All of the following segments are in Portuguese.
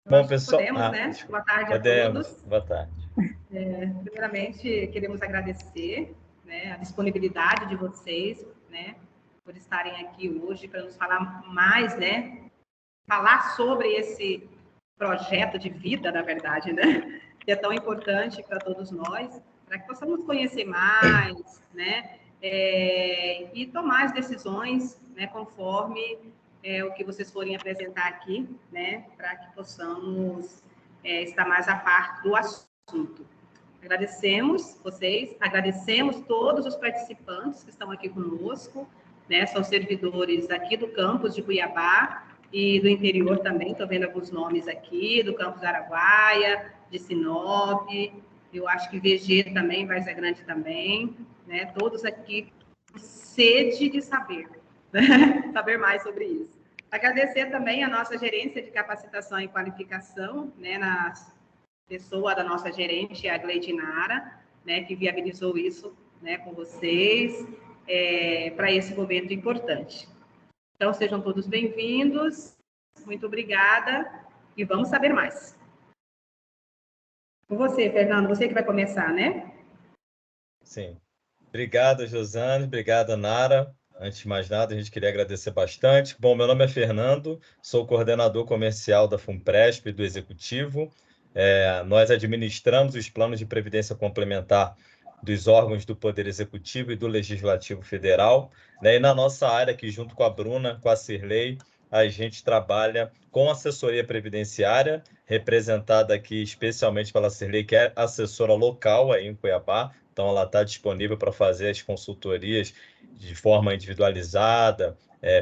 Eu Bom, acho que pessoal, podemos, né? Boa tarde a podemos. todos. Boa tarde. Primeiramente, queremos agradecer, né, a disponibilidade de vocês, né, por estarem aqui hoje para nos falar mais, né, falar sobre esse projeto de vida, na verdade, né, que é tão importante para todos nós, para que possamos conhecer mais, né, e tomar as decisões, né, conforme o que vocês forem apresentar aqui, né, para que possamos estar mais a par do assunto. Agradecemos vocês, agradecemos todos os participantes que estão aqui conosco, né? São servidores aqui do campus de Cuiabá e do interior também, estou vendo alguns nomes aqui, do campus Araguaia, de Sinop, eu acho que VG também, Várzea Grande também, né? Todos aqui com sede de saber, né? Saber mais sobre isso. Agradecer também a nossa gerência de capacitação e qualificação, né? Pessoa da nossa gerente, a Gleidinara, né, que viabilizou isso, né, com vocês, para esse momento importante. Então, sejam todos bem-vindos, muito obrigada, e vamos saber mais. Com você, Fernando, você que vai começar, né? Sim. Obrigado, Josane, obrigado, Nara. Antes de mais nada, a gente queria agradecer bastante. Bom, meu nome é Fernando, sou coordenador comercial da FUNPRESP, do Executivo. Nós administramos os planos de previdência complementar dos órgãos do Poder Executivo e do Legislativo Federal, né? E na nossa área, aqui junto com a Bruna, com a Cirlei, a gente trabalha com assessoria previdenciária, representada aqui especialmente pela Cirlei, que é assessora local aí em Cuiabá. Então, ela está disponível para fazer as consultorias de forma individualizada,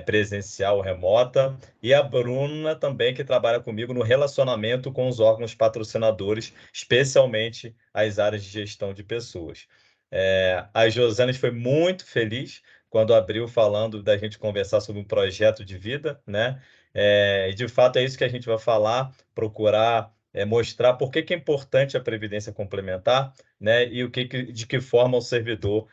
presencial ou remota. E a Bruna também, que trabalha comigo no relacionamento com os órgãos patrocinadores, especialmente as áreas de gestão de pessoas. A Josane foi muito feliz quando abriu falando da gente conversar sobre um projeto de vida, né? E de fato é isso que a gente vai falar, procurar mostrar por que é importante a previdência complementar, né? E de que forma o servidor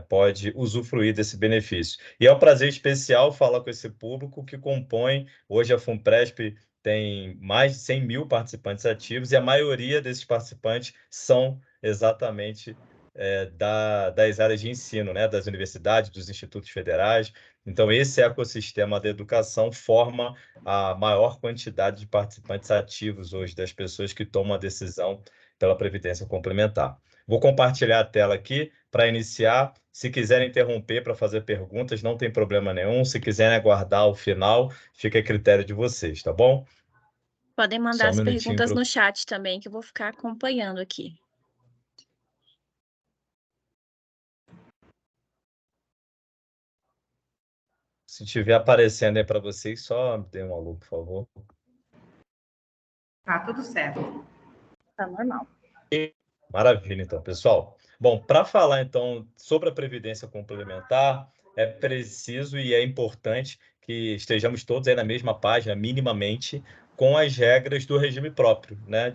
pode usufruir desse benefício. E é um prazer especial falar com esse público que compõe, hoje a FUNPRESP tem mais de 100 mil participantes ativos e a maioria desses participantes são exatamente das áreas de ensino, né? Das universidades, dos institutos federais. Então, esse ecossistema da educação forma a maior quantidade de participantes ativos hoje, das pessoas que tomam a decisão pela previdência complementar. Vou compartilhar a tela aqui para iniciar. Se quiserem interromper para fazer perguntas, não tem problema nenhum. Se quiserem aguardar o final, fica a critério de vocês, tá bom? Podem mandar Só um as minutinho perguntas no chat também, que eu vou ficar acompanhando aqui. Se estiver aparecendo aí para vocês, só dê um alô, por favor. Tá tudo certo. Tá normal. Maravilha, então, pessoal. Bom, para falar, então, sobre a previdência complementar, é preciso e é importante que estejamos todos aí na mesma página, minimamente, com as regras do regime próprio, né?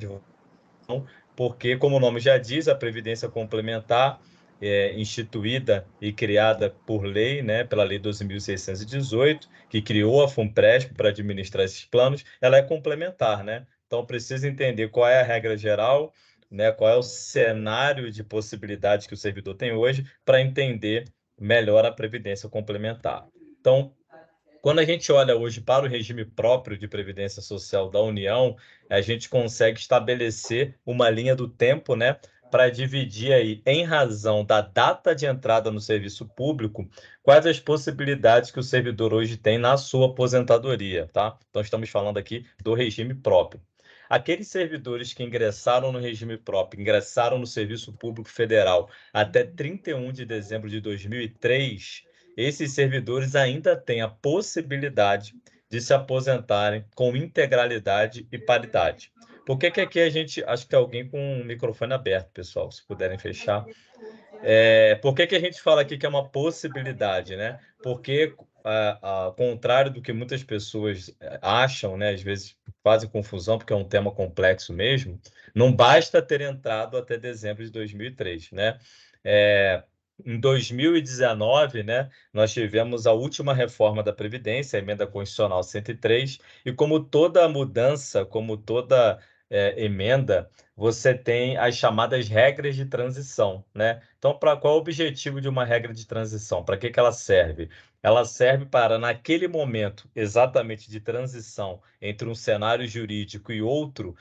Porque, como o nome já diz, a previdência complementar é instituída e criada por lei, né, pela Lei 12.618, que criou a FUNPRESP para administrar esses planos, ela é complementar, né? Então, precisa entender qual é a regra geral, né, qual é o cenário de possibilidades que o servidor tem hoje para entender melhor a previdência complementar. Então, quando a gente olha hoje para o regime próprio de previdência social da União, a gente consegue estabelecer uma linha do tempo, né, para dividir aí, em razão da data de entrada no serviço público, quais as possibilidades que o servidor hoje tem na sua aposentadoria, tá? Então, estamos falando aqui do regime próprio. Aqueles servidores que ingressaram no regime próprio, ingressaram no Serviço Público Federal até 31 de dezembro de 2003, esses servidores ainda têm a possibilidade de se aposentarem com integralidade e paridade. Por que que aqui a gente... Acho que tem alguém com o microfone aberto, pessoal, se puderem fechar. Por que que a gente fala aqui que é uma possibilidade, né? Porque, ao contrário do que muitas pessoas acham, né? Às vezes fazem confusão, porque é um tema complexo mesmo, não basta ter entrado até dezembro de 2003, né? Em 2019, né, nós tivemos a última reforma da Previdência, a Emenda Constitucional 103, e como toda mudança, como toda emenda, você tem as chamadas regras de transição, né? Então, qual é o objetivo de uma regra de transição? Para que ela serve? Ela serve para, naquele momento exatamente de transição entre um cenário jurídico e outro,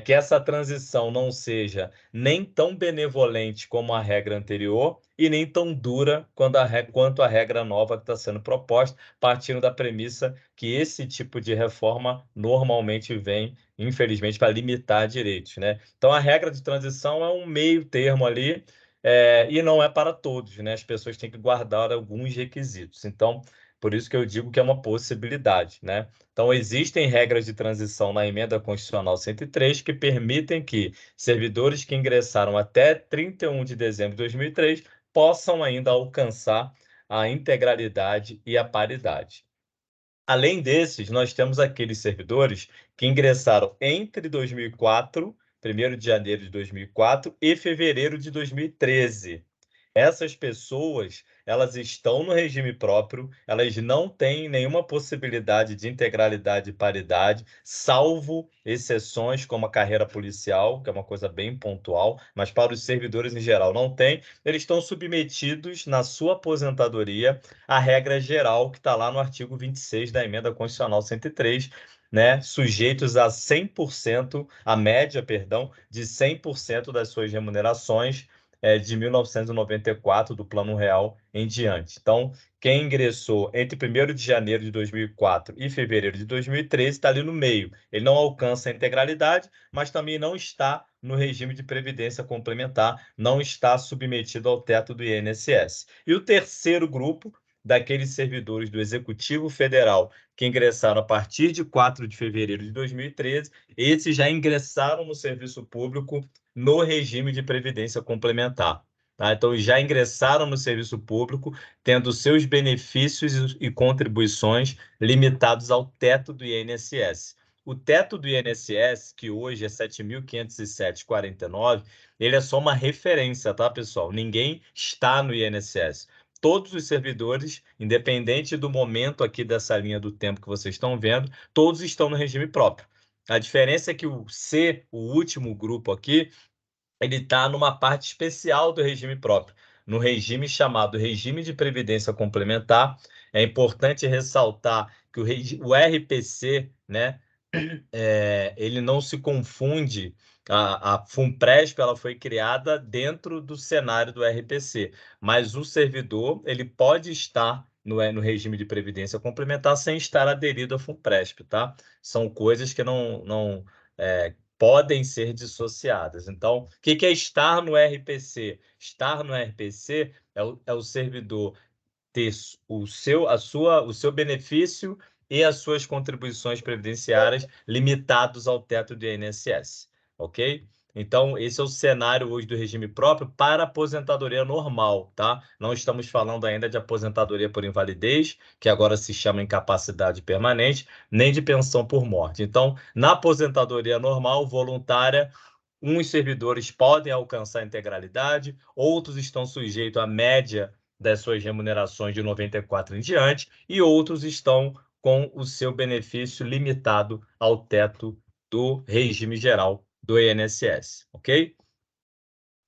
que essa transição não seja nem tão benevolente como a regra anterior e nem tão dura quanto a regra nova que está sendo proposta, partindo da premissa que esse tipo de reforma normalmente vem, infelizmente, para limitar direitos, né? Então, a regra de transição é um meio termo ali, e não é para todos, né? As pessoas têm que guardar alguns requisitos. Então, por isso que eu digo que é uma possibilidade, né? Então, existem regras de transição na Emenda Constitucional 103 que permitem que servidores que ingressaram até 31 de dezembro de 2003 possam ainda alcançar a integralidade e a paridade. Além desses, nós temos aqueles servidores que ingressaram entre 2004, 1º de janeiro de 2004 e fevereiro de 2013. Essas pessoas, elas estão no regime próprio, elas não têm nenhuma possibilidade de integralidade e paridade, salvo exceções como a carreira policial, que é uma coisa bem pontual, mas para os servidores em geral não tem. Eles estão submetidos, na sua aposentadoria, à regra geral que está lá no artigo 26 da Emenda Constitucional 103, né, sujeitos a 100%, a média, perdão, de 100% das suas remunerações de 1994, do Plano Real em diante. Então, quem ingressou entre 1º de janeiro de 2004 e fevereiro de 2013 está ali no meio. Ele não alcança a integralidade, mas também não está no regime de previdência complementar, não está submetido ao teto do INSS. E o terceiro grupo, daqueles servidores do Executivo Federal que ingressaram a partir de 4 de fevereiro de 2013, esses já ingressaram no serviço público no regime de previdência complementar. Tá? Então, já ingressaram no serviço público, tendo seus benefícios e contribuições limitados ao teto do INSS. O teto do INSS, que hoje é R$ 7.507,49, ele é só uma referência, tá, pessoal? Ninguém está no INSS. Todos os servidores, independente do momento aqui dessa linha do tempo que vocês estão vendo, todos estão no regime próprio. A diferença é que o C, o último grupo aqui, ele está numa parte especial do regime próprio, no regime chamado regime de previdência complementar. É importante ressaltar que o RPC, né, ele não se confunde. A FUNPRESP, ela foi criada dentro do cenário do RPC, mas o servidor ele pode estar no regime de previdência complementar sem estar aderido à FUNPRESP, tá? São coisas que não podem ser dissociadas. Então, o que é estar no RPC? Estar no RPC é o servidor ter o seu benefício e as suas contribuições previdenciárias limitados ao teto do INSS, ok? Então, esse é o cenário hoje do regime próprio para aposentadoria normal, tá? Não estamos falando ainda de aposentadoria por invalidez, que agora se chama incapacidade permanente, nem de pensão por morte. Então, na aposentadoria normal, voluntária, uns servidores podem alcançar a integralidade, outros estão sujeitos à média das suas remunerações de 94 em diante, e outros estão com o seu benefício limitado ao teto do regime geral do INSS, ok?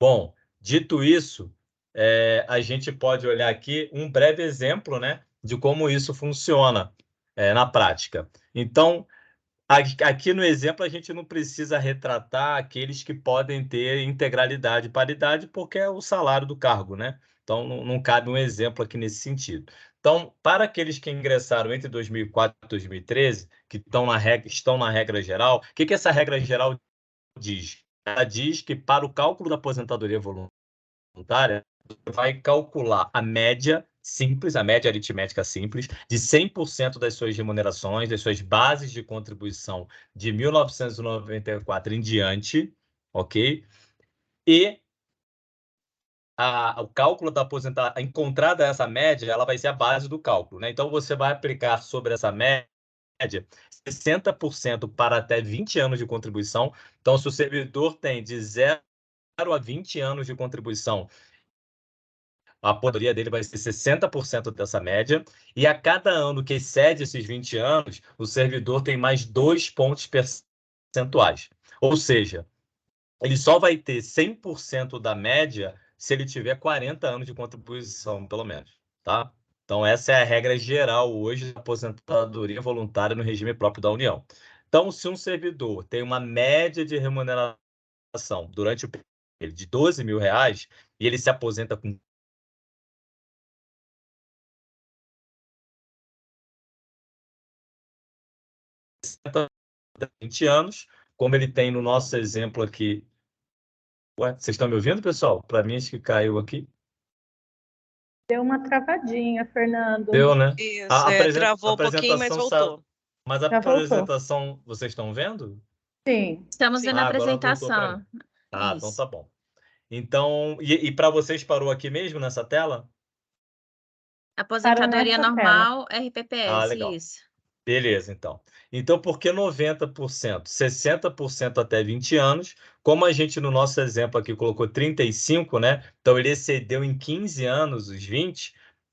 Bom, dito isso, a gente pode olhar aqui um breve exemplo, né, de como isso funciona na prática. Então, aqui no exemplo, a gente não precisa retratar aqueles que podem ter integralidade e paridade, porque é o salário do cargo, né? Então, não cabe um exemplo aqui nesse sentido. Então, para aqueles que ingressaram entre 2004 e 2013, que estão na regra geral, o que essa regra geral diz? Ela diz que para o cálculo da aposentadoria voluntária, você vai calcular a média simples, a média aritmética simples, de 100% das suas remunerações, das suas bases de contribuição de 1994 em diante, ok? E o cálculo da aposentadoria, encontrada essa média, ela vai ser a base do cálculo, né? Então, você vai aplicar sobre essa média 60% para até 20 anos de contribuição. Então, se o servidor tem de 0 a 20 anos de contribuição, a aposentadoria dele vai ser 60% dessa média, e a cada ano que excede esses 20 anos, o servidor tem mais 2 pontos percentuais. Ou seja, ele só vai ter 100% da média se ele tiver 40 anos de contribuição, pelo menos, tá? Então, essa é a regra geral hoje da aposentadoria voluntária no regime próprio da União. Então, se um servidor tem uma média de remuneração durante o período de R$ 12.000 e ele se aposenta com 20 anos, como ele tem no nosso exemplo aqui. Ué, vocês estão me ouvindo, pessoal? Para mim, acho que caiu aqui. Deu uma travadinha, Fernando. Deu, né? Isso, travou um pouquinho, mas voltou. Mas a Já voltou. apresentação, vocês estão vendo? Sim. Estamos vendo a agora voltou pra apresentação. mim. Ah, então Isso. tá bom. Então, e para vocês parou aqui mesmo nessa tela? Aposentadoria nessa normal, Ah, RPPS, legal. isso. Beleza, então. Então, por que 90%? 60% até 20 anos. Como a gente, no nosso exemplo aqui, colocou 35, né? Então, ele excedeu em 15 anos os 20.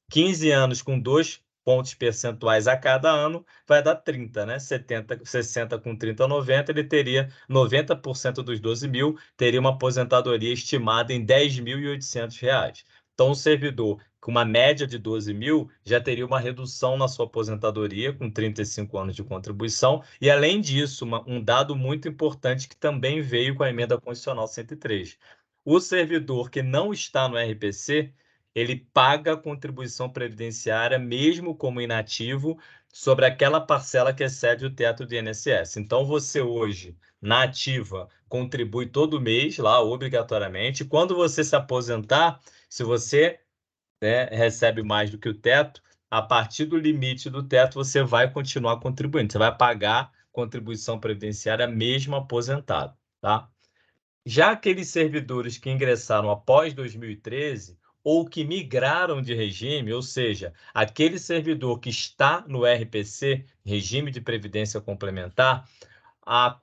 15 anos com 2 pontos percentuais a cada ano, vai dar 30, né? 60 com 30, 90, ele teria 90% dos 12.000, teria uma aposentadoria estimada em R$ 10.800. Então, o servidor com uma média de 12.000, já teria uma redução na sua aposentadoria, com 35 anos de contribuição. E, além disso, um dado muito importante que também veio com a Emenda Constitucional 103. O servidor que não está no RPC, ele paga a contribuição previdenciária, mesmo como inativo, sobre aquela parcela que excede o teto do INSS. Então, você hoje, na ativa, contribui todo mês, lá, obrigatoriamente. Quando você se aposentar, se você recebe mais do que o teto, a partir do limite do teto você vai continuar contribuindo, você vai pagar contribuição previdenciária mesmo aposentado, tá? Já aqueles servidores que ingressaram após 2013 ou que migraram de regime, ou seja, aquele servidor que está no RPC, regime de previdência complementar,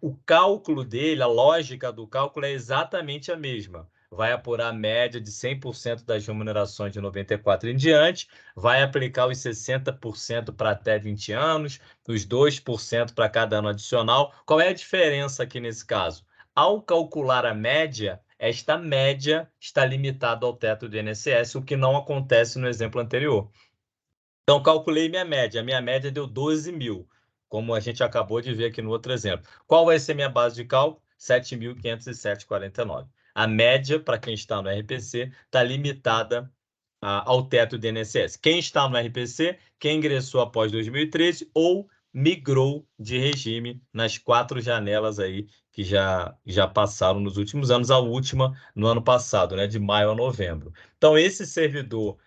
o cálculo dele, a lógica do cálculo é exatamente a mesma. Vai apurar a média de 100% das remunerações de 94 em diante, vai aplicar os 60% para até 20 anos, os 2% para cada ano adicional. Qual é a diferença aqui nesse caso? Ao calcular a média, esta média está limitada ao teto do INSS, o que não acontece no exemplo anterior. Então, calculei minha média. A minha média deu 12.000, como a gente acabou de ver aqui no outro exemplo. Qual vai ser minha base de cálculo? 7.507,49. A média, para quem está no RPC, está limitada ao teto do INSS. Quem está no RPC, quem ingressou após 2013 ou migrou de regime nas 4 janelas aí que já passaram nos últimos anos, a última no ano passado, né, de maio a novembro. Então, esse servidor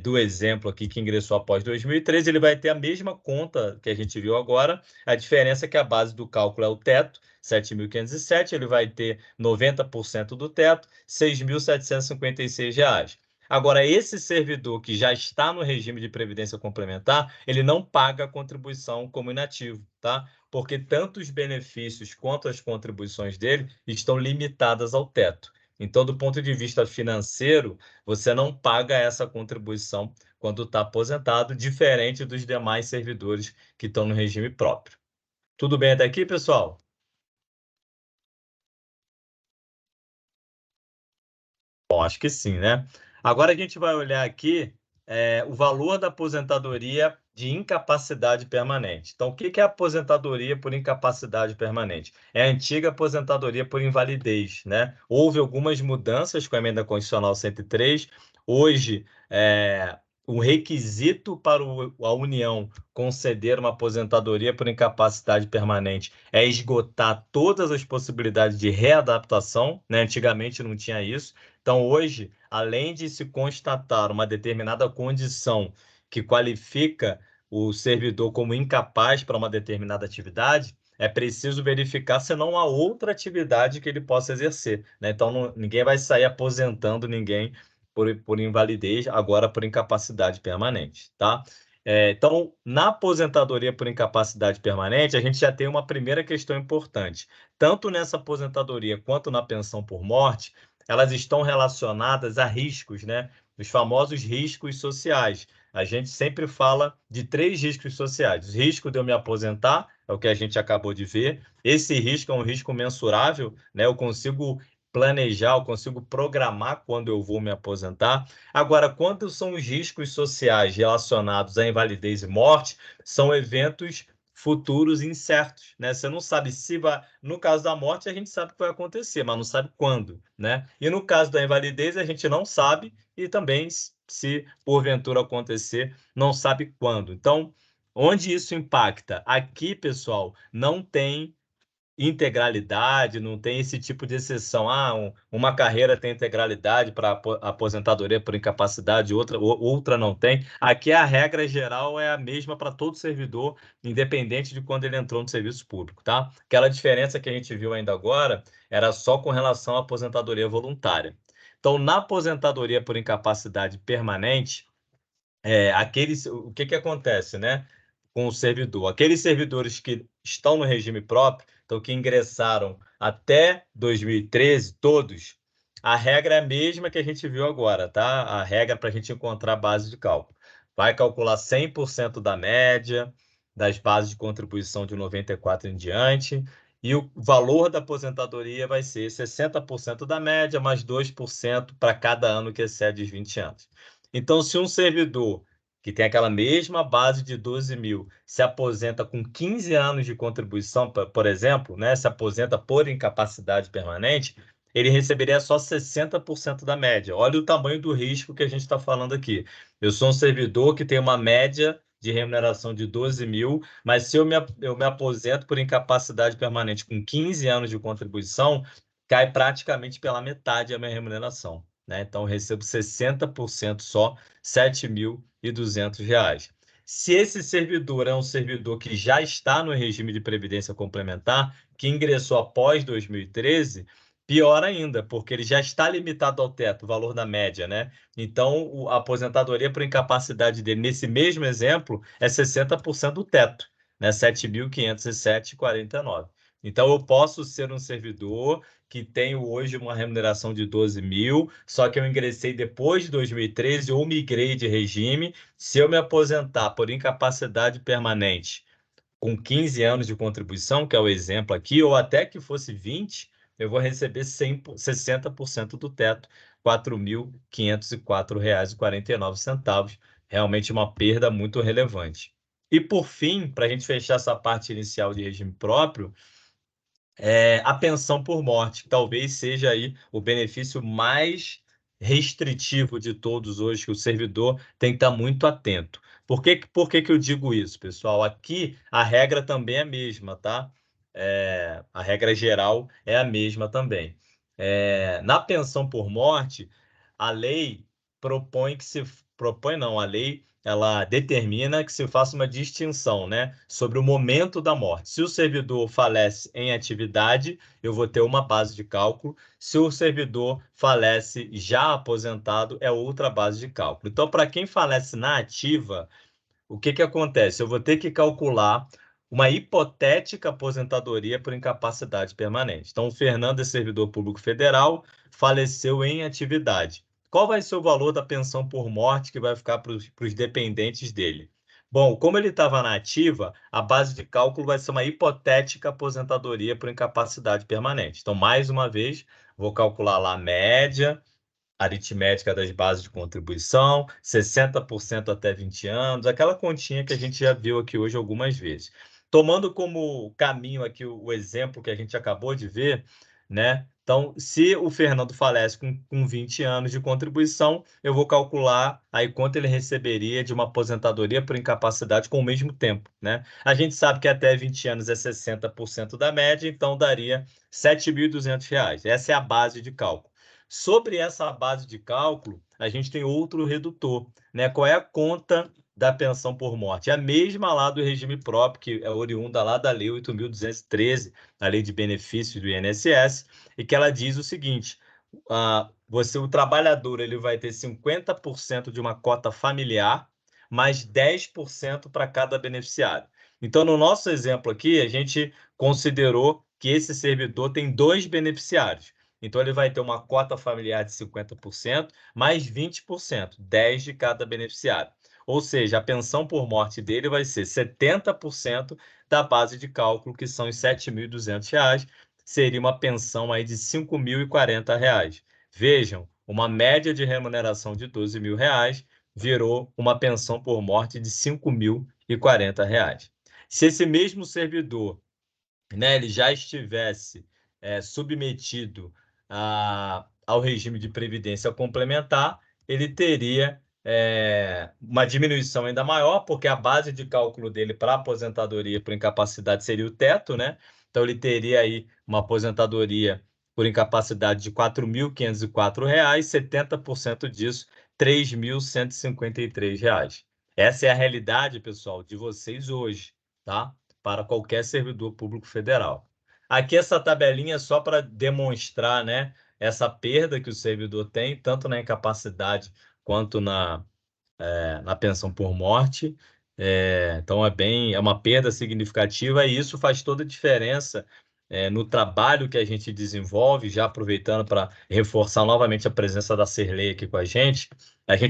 do exemplo aqui que ingressou após 2013, ele vai ter a mesma conta que a gente viu agora, a diferença é que a base do cálculo é o teto, 7.507, ele vai ter 90% do teto, R$ 6.756. Agora, esse servidor que já está no regime de previdência complementar, ele não paga a contribuição como inativo, tá? Porque tanto os benefícios quanto as contribuições dele estão limitadas ao teto. Então, do ponto de vista financeiro, você não paga essa contribuição quando está aposentado, diferente dos demais servidores que estão no regime próprio. Tudo bem até aqui, pessoal? Bom, acho que sim, né? Agora a gente vai olhar aqui o valor da aposentadoria de incapacidade permanente. Então, o que é aposentadoria por incapacidade permanente? É a antiga aposentadoria por invalidez, né? Houve algumas mudanças com a Emenda Constitucional 103. Hoje, o requisito para a União conceder uma aposentadoria por incapacidade permanente é esgotar todas as possibilidades de readaptação, né? Antigamente não tinha isso. Então, hoje, além de se constatar uma determinada condição que qualifica o servidor como incapaz para uma determinada atividade, é preciso verificar se não há outra atividade que ele possa exercer, né? Então, ninguém vai sair aposentando ninguém por invalidez, agora por incapacidade permanente, tá? Então, na aposentadoria por incapacidade permanente, a gente já tem uma primeira questão importante. Tanto nessa aposentadoria quanto na pensão por morte, elas estão relacionadas a riscos, né? os famosos riscos sociais. A gente sempre fala de 3 riscos sociais. O risco de eu me aposentar, é o que a gente acabou de ver. Esse risco é um risco mensurável, né? Eu consigo planejar, eu consigo programar quando eu vou me aposentar. Agora, quando são os riscos sociais relacionados à invalidez e morte, são eventos futuros incertos, né? Você não sabe se vai... No caso da morte, a gente sabe que vai acontecer, mas não sabe quando, né? E no caso da invalidez, a gente não sabe e também, se porventura acontecer, não sabe quando. Então, onde isso impacta? Aqui, pessoal, não tem integralidade, não tem esse tipo de exceção. Uma carreira tem integralidade para aposentadoria por incapacidade, outra não tem. Aqui a regra geral é a mesma para todo servidor, independente de quando ele entrou no serviço público, tá? Aquela diferença que a gente viu ainda agora era só com relação à aposentadoria voluntária. Então, na aposentadoria por incapacidade permanente, o que acontece, né? Com o servidor. Aqueles servidores que estão no regime próprio, então que ingressaram até 2013, todos, a regra é a mesma que a gente viu agora, tá? A regra para a gente encontrar a base de cálculo. Vai calcular 100% da média das bases de contribuição de 94 em diante, e o valor da aposentadoria vai ser 60% da média, mais 2% para cada ano que excede os 20 anos. Então, se um servidor que tem aquela mesma base de 12 mil, se aposenta com 15 anos de contribuição, por exemplo, né, se aposenta por incapacidade permanente, ele receberia só 60% da média. Olha o tamanho do risco que a gente está falando aqui. Eu sou um servidor que tem uma média de remuneração de 12 mil, mas se eu me aposento por incapacidade permanente com 15 anos de contribuição, cai praticamente pela metade a minha remuneração, né? Então, eu recebo 60% só, R$ 7.200. Se esse servidor é um servidor que já está no regime de previdência complementar, que ingressou após 2013, pior ainda, porque ele já está limitado ao teto, o valor da média, né? Então, a aposentadoria por incapacidade dele, nesse mesmo exemplo, é 60% do teto, né? R$ 7.507,49. Então, eu posso ser um servidor que tenho hoje uma remuneração de 12 mil, só que eu ingressei depois de 2013 ou migrei de regime. Se eu me aposentar por incapacidade permanente com 15 anos de contribuição, que é o exemplo aqui, ou até que fosse 20, eu vou receber 60% do teto, R$ 4.504,49. Realmente uma perda muito relevante. E, por fim, para a gente fechar essa parte inicial de regime próprio, a pensão por morte, que talvez seja aí o benefício mais restritivo de todos hoje, que o servidor tem que estar muito atento. Por que que eu digo isso, pessoal? Aqui a regra também é a mesma, tá? A regra geral é a mesma também. Na pensão por morte, a lei propõe que se... Propõe não, a lei ela determina que se faça uma distinção, né, sobre o momento da morte. Se o servidor falece em atividade, eu vou ter uma base de cálculo. Se o servidor falece já aposentado, é outra base de cálculo. Então, para quem falece na ativa, o que acontece? Eu vou ter que calcular uma hipotética aposentadoria por incapacidade permanente. Então, o Fernando é servidor público federal, faleceu em atividade. Qual vai ser o valor da pensão por morte que vai ficar para os dependentes dele? Bom, como ele estava na ativa, a base de cálculo vai ser uma hipotética aposentadoria por incapacidade permanente. Então, mais uma vez, vou calcular lá a média aritmética das bases de contribuição, 60% até 20 anos, aquela continha que a gente já viu aqui hoje algumas vezes. Tomando como caminho aqui o exemplo que a gente acabou de ver, né? Então, se o Fernando falece com 20 anos de contribuição, eu vou calcular aí quanto ele receberia de uma aposentadoria por incapacidade com o mesmo tempo, né? A gente sabe que até 20 anos é 60% da média, então daria R$ 7.200. Essa é a base de cálculo. Sobre essa base de cálculo, a gente tem outro redutor, né? Qual é a conta da pensão por morte? É a mesma lá do regime próprio, que é oriunda lá da Lei 8.213, a Lei de Benefícios do INSS, e que ela diz o seguinte: o trabalhador ele vai ter 50% de uma cota familiar, mais 10% para cada beneficiário. Então, no nosso exemplo aqui, a gente considerou que esse servidor tem 2 beneficiários. Então, ele vai ter uma cota familiar de 50%, mais 20%, 10 de cada beneficiário. Ou seja, a pensão por morte dele vai ser 70% da base de cálculo, que são os R$ 7.200, seria uma pensão aí de R$ 5.040. Vejam, uma média de remuneração de R$ 12.000 virou uma pensão por morte de R$ 5.040. Se esse mesmo servidor, né, ele já estivesse submetido ao regime de previdência complementar, ele teria uma diminuição ainda maior, porque a base de cálculo dele para aposentadoria por incapacidade seria o teto, né? Então, ele teria aí uma aposentadoria por incapacidade de R$ 4.504, 70% disso, R$ 3.153. Essa é a realidade, pessoal, de vocês hoje, tá? Para qualquer servidor público federal. Aqui essa tabelinha é só para demonstrar, né, essa perda que o servidor tem, tanto na incapacidade quanto na pensão por morte. Então, é uma perda significativa e isso faz toda a diferença no trabalho que a gente desenvolve, já aproveitando para reforçar novamente a presença da Cirlei aqui com a gente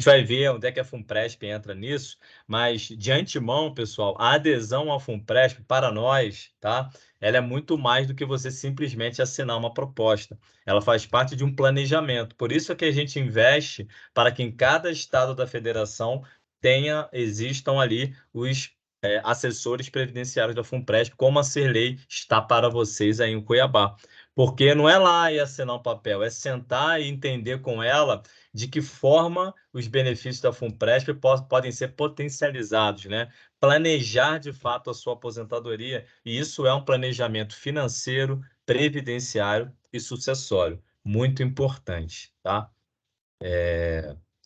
vai ver onde é que a FUNPRESP entra nisso, mas de antemão, pessoal, a adesão ao FUNPRESP para nós, tá? Ela é muito mais do que você simplesmente assinar uma proposta. Ela faz parte de um planejamento. Por isso é que a gente investe para que em cada estado da federação existam ali os assessores previdenciários da FUNPRESP, como a Cirlei está para vocês aí em Cuiabá. Porque não é lá e assinar um papel, é sentar e entender com ela de que forma os benefícios da FUNPRESP podem ser potencializados, né? Planejar de fato a sua aposentadoria, e isso é um planejamento financeiro, previdenciário e sucessório, muito importante, tá?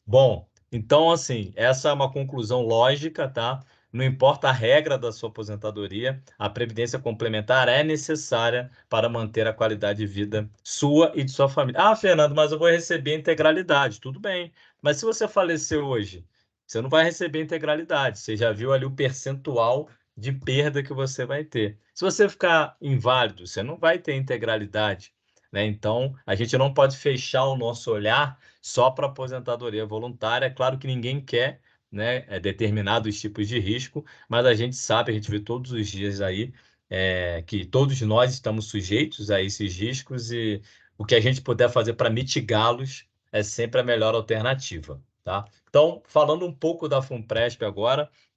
Bom, então, assim, essa é uma conclusão lógica, tá? Não importa a regra da sua aposentadoria, a previdência complementar é necessária para manter a qualidade de vida sua e de sua família. Ah, Fernando, mas eu vou receber integralidade. Tudo bem, mas se você falecer hoje, você não vai receber integralidade. Você já viu ali o percentual de perda que você vai ter. Se você ficar inválido, você não vai ter integralidade, né? Então, a gente não pode fechar o nosso olhar só para aposentadoria voluntária. É claro que ninguém quer, né, determinados tipos de risco, mas a gente sabe, a gente vê todos os dias aí que todos nós estamos sujeitos a esses riscos e o que a gente puder fazer para mitigá-los é sempre a melhor alternativa, tá? Então, falando um pouco da FUNPRESP agora,